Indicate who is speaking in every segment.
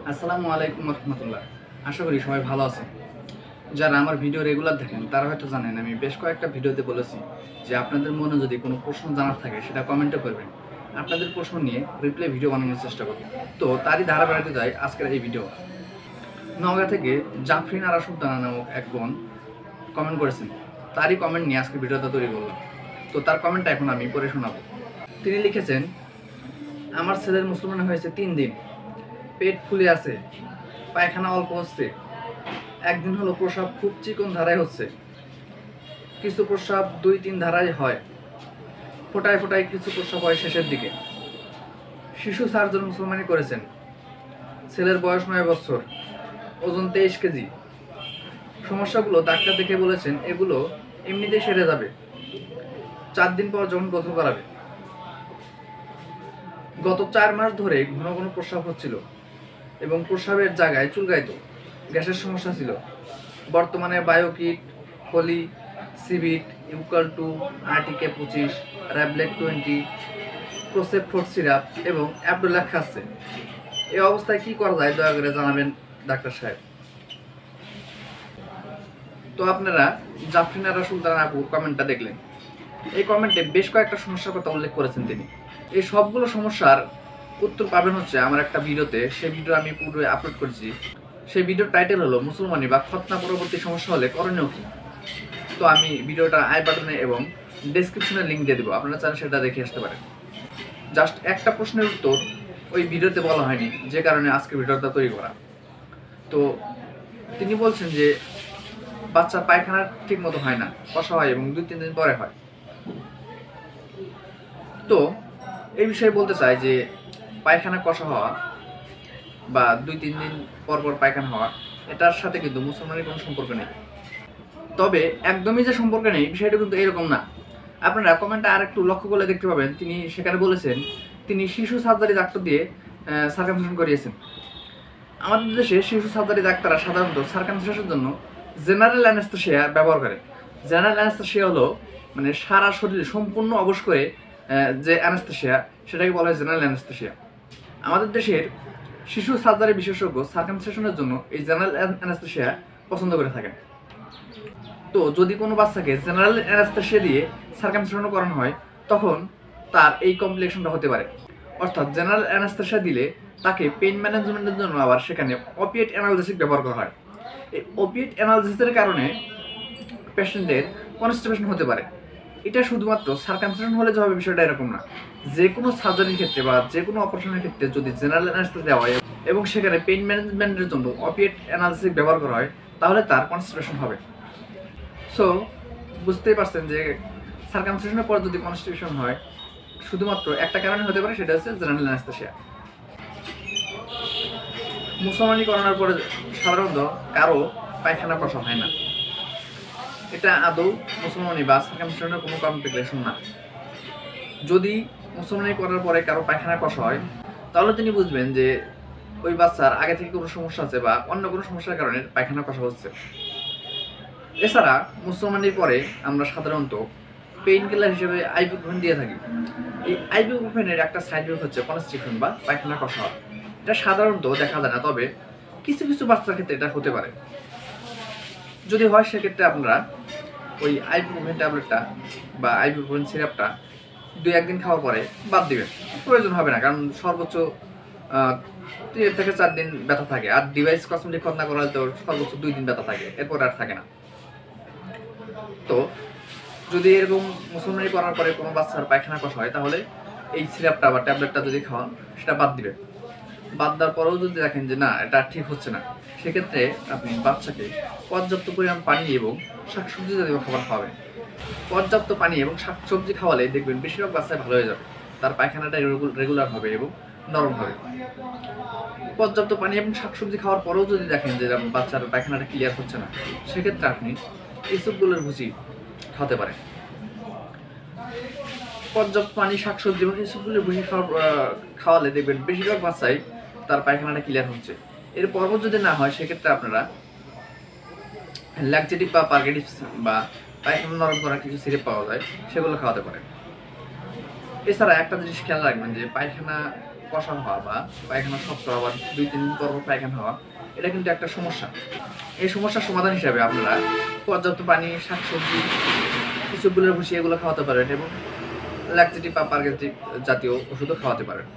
Speaker 1: আসসালামু আলাইকুম রহমতুল্লাহ। আশা করি সবাই ভালো আছেন। যারা আমার ভিডিও রেগুলার দেখেন তারা হয়তো জানেন আমি বেশ কয়েকটা ভিডিওতে বলেছি যে আপনাদের মনে যদি কোনো প্রশ্ন জানার থাকে সেটা কমেন্টে করবেন। আপনাদের প্রশ্ন নিয়ে রিপ্লাই ভিডিও বানানোর চেষ্টা করব। তো তারই ধারাবাহিকতায় আজকের এই ভিডিও। নওগাঁ থেকে জাফরিন আরা সুলতানা নামক এক বোন কমেন্ট করেছেন। তারই কমেন্ট নিয়ে আজকে ভিডিওটা তৈরি করলাম। তো তার কমেন্টটা এখন আমি পড়ে শোনাবো। তিনি লিখেছেন, আমার ছেলের মুসলমান হয়েছে 3 দিন, পেট ফুলে আছে, পায়খানা অল্প হচ্ছে, একদিন হলো প্রস্রাব খুব চিকন ধারায় হচ্ছে, কিছু প্রস্রাব 2-3 ধারায় হয়, ফোটায় ফোটায় কিছু প্রস্রাব হয় শেষের দিকে। শিশু সার্জন মুসলমানি করেছেন। ছেলের বয়স 9 বছর, ওজন 23 কেজি। সমস্যাগুলো ডাক্তার দেখে বলেছেন এগুলো এমনিতেই সেরে যাবে, 4 দিন পর যখন গোসল করাবে। গত 4 মাস ধরে ঘন ঘন প্রস্রাব হচ্ছিল এবং প্রস্রাবের জায়গায় চুলকাইতো, গ্যাসের সমস্যা ছিল। বর্তমানে বায়োকিট, হোলি, সিবিট, ইউকাল-2, আরটিকে 25, র্যাবলেট 20, প্রোসেপফোর্ট সিরাপ এবং অ্যাবডোল্যাক খাচ্ছে। এই অবস্থায় কি করা যায় দয়া করে জানাবেন ডাক্তার সাহেব। তো আপনারা জাফরিন আরা সুলতানা আপুর কমেন্টটা দেখলেন। এই কমেন্টে বেশ কয়েকটা সমস্যার কথা উল্লেখ করেছেন তিনি। এই সবগুলো সমস্যার উত্তর পাবেন হচ্ছে আমার একটা ভিডিওতে। সেই ভিডিও আমি পুরো আপলোড করেছি। সেই ভিডিওর টাইটেল হলো মুসলমানি বা খতনা পরবর্তী সমস্যা হলে করণীয় কি। তো আমি ভিডিওটা আই বাটনে এবং ডেসক্রিপশনে লিঙ্ক দিয়ে দেবো, আপনারা চাইলে সেটা দেখে আসতে পারেন। জাস্ট একটা প্রশ্নের উত্তর ওই ভিডিওতে বলা হয়নি, যে কারণে আজকে ভিডিওটা তৈরি করা। তো তিনি বলছেন যে বাচ্চার পায়খানা ঠিক মতো হয় না, কষা হয় এবং 2-3 দিন পরে হয়। তো এই বিষয়ে বলতে চাই যে পায়খানা কষা হওয়া বা 2-3 দিন পর পর পায়খানা হওয়া, এটার সাথে কিন্তু মুসলমানের কোনো সম্পর্ক নেই। তবে একদমই যে সম্পর্ক নেই বিষয়টা কিন্তু এরকম না। আপনারা কমেন্টে আর একটু লক্ষ্য করলে দেখতে পাবেন তিনি সেখানে বলেছেন তিনি শিশু সার্জারি ডাক্তার দিয়ে সার্কামসিশন করিয়েছেন। আমাদের দেশে শিশু সার্জারি ডাক্তাররা সাধারণত সার্কামসিশনের জন্য জেনারেল অ্যানেস্থেসিয়া ব্যবহার করে। জেনারেল অ্যানেস্থেসিয়া হলো মানে সারা শরীর সম্পূর্ণ অবশ করে যে অ্যানেস্থেসিয়া, সেটাকে বলা হয় জেনারেল অ্যানেস্থেসিয়া। আমাদের দেশের শিশু সার্জারি বিশেষজ্ঞ সার্কামসিশনের জন্য এই জেনারেল অ্যানেস্থেসিয়া পছন্দ করে থাকেন। তো যদি কোনো বাচ্চাকে জেনারেল অ্যানেস্থেসিয়া দিয়ে সার্কামসিশন করানো হয় তখন তার এই কমপ্লিকেশনটা হতে পারে। অর্থাৎ জেনারেল অ্যানেস্থেসিয়া দিলে তাকে পেইন ম্যানেজমেন্টের জন্য আবার সেখানে অপিয়েট অ্যানালজেসিক ব্যবহার করা হয়। এই অপিয়েট অ্যানালজেসিসের কারণে পেশেন্টের কনস্টিপেশন হতে পারে। এটা শুধুমাত্র সার্কামসিশন হলে যে হবে বিষয়টা এরকম না। যে কোনো সার্জারির ক্ষেত্রে বা যে কোনো অপারেশনের ক্ষেত্রে যদি জেনারেল অ্যানেস্থেসিয়া দেওয়া হয় এবং সেখানে পেইন ম্যানেজমেন্টের জন্য অপিয়েট অ্যানালজেসিক ব্যবহার করা হয় তাহলে তার কনস্টিপেশন হবে। সো বুঝতেই পারছেন যে সার্কামসিশনের পর যদি কনস্টিপেশন হয় শুধুমাত্র একটা কারণে হতে পারে, সেটা হচ্ছে জেনারেল অ্যানেস্থেসিয়া। মুসলমানি করানোর পরে সাধারণত কারো পায়খানা কষা হয় না। এটা আদৌ মুসলমানি বা সার্কামসিশনের কোনো কমপ্লিকেশন না। যদি মুসলমানি করার পরে কারো পায়খানা কষা হয় তাহলে তিনি বুঝবেন যে ওই বাচ্চার আগে থেকে কোনো সমস্যা আছে বা অন্য কোনো সমস্যার কারণে পায়খানা কষা হচ্ছে। এছাড়া মুসলমানির পরে আমরা সাধারণত পেইন কিলার হিসেবে আইবুপ্রোফেন দিয়ে থাকি। এই আইবুপ্রোফেনের একটা সাইড ইফেক্ট হচ্ছে কনস্ট্রিকশন বা পায়খানা কষা হওয়া। এটা সাধারণত দেখা যায় না, তবে কিছু কিছু বাচ্চার ক্ষেত্রে এটা হতে পারে। যদি হয় সেক্ষেত্রে আপনারা ওই আইবুপ্রোফেন ট্যাবলেটটা বা আইবুপ্রোফেন সিরাপটা 2-1 দিন খাওয়ার পরে বাদ দিবেন, প্রয়োজন হবে না। কারণ সর্বোচ্চ 3 থেকে 4 দিন ব্যথা থাকে, আর ডিভাইস কসমেটিক খতনা করা হলে তো সর্বোচ্চ 2 দিন ব্যথা থাকে, এরপর আর থাকে না। তো যদি এরকম মুসলমানি করার পরে কোনো বাচ্চার পায়খানা কষা হয় তাহলে এই সিরাপটা বা ট্যাবলেটটা যদি খাওয়ান সেটা বাদ দিবে। বাদ দেওয়ার পরেও যদি দেখেন যে না এটা ঠিক হচ্ছে না, সেক্ষেত্রে আপনি বাচ্চাকে পর্যাপ্ত পরিমাণ পানি এবং শাকসবজি জাতীয় খাবার খাওয়াবেন। পর্যাপ্ত পানি এবং শাকসবজি খাওয়ালে দেখবেন বেশিরভাগ বাচ্চায় ভালো হয়ে যাবে, তার পায়খানাটা রেগুলার হবে এবং নরম হবে। পর্যাপ্ত পানি এবং শাকসবজি খাওয়ার পরেও যদি দেখেন যে বাচ্চার পায়খানাটা ক্লিয়ার হচ্ছে না, সেক্ষেত্রে আপনি ইসবগুলের ভুসি খাওয়াতে পারেন। পর্যাপ্ত পানি, শাকসবজি এবং ইসবগুলের ভুসি খাওয়ালে দেখবেন বেশিরভাগ বাচ্চাই তার পায়খানাটা ক্লিয়ার হচ্ছে। এর পরও যদি না হয় সেক্ষেত্রে আপনারা ল্যাকটেটিভ বা পার্গেটিভস বা পায়খানা নরম করার কিছু সিরাপ পাওয়া যায়, সেগুলো খাওয়াতে পারেন। এছাড়া একটা জিনিস খেয়াল রাখবেন যে পায়খানা কষা হওয়া বা পায়খানা শক্ত হওয়া, 2-3 দিন পর পর পায়খানা হওয়া, এটা কিন্তু একটা সমস্যা। এই সমস্যার সমাধান হিসাবে আপনারা পর্যাপ্ত পানি, শাকসবজি, ইসবগুলের ভুসি এগুলো খাওয়াতে পারেন এবং ল্যাকটেটিভ বা পার্গেটিভ জাতীয় ওষুধও খাওয়াতে পারেন।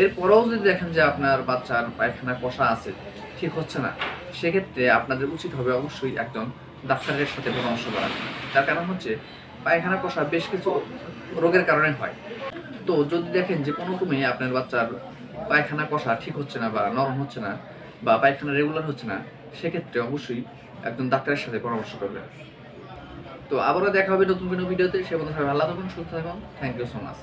Speaker 1: এরপরেও যদি দেখেন যে আপনার বাচ্চার পায়খানা কষা আছে, ঠিক হচ্ছে না, সেক্ষেত্রে আপনাদের উচিত হবে অবশ্যই একজন ডাক্তারের সাথে পরামর্শ করা। তার কারণ হচ্ছে পায়খানা কষা বেশ কিছু রোগের কারণে হয়। তো যদি দেখেন যে কোনো ক্রমে আপনার বাচ্চার পায়খানা কষা ঠিক হচ্ছে না বা নরম হচ্ছে না বা পায়খানা রেগুলার হচ্ছে না, সেক্ষেত্রে অবশ্যই একজন ডাক্তারের সাথে পরামর্শ করবেন। তো আবারও দেখা হবে নতুন কোনো ভিডিওতে। সে পর্যন্ত সবাই ভালো থাকুন, সুস্থ থাকুন। Thank you so much.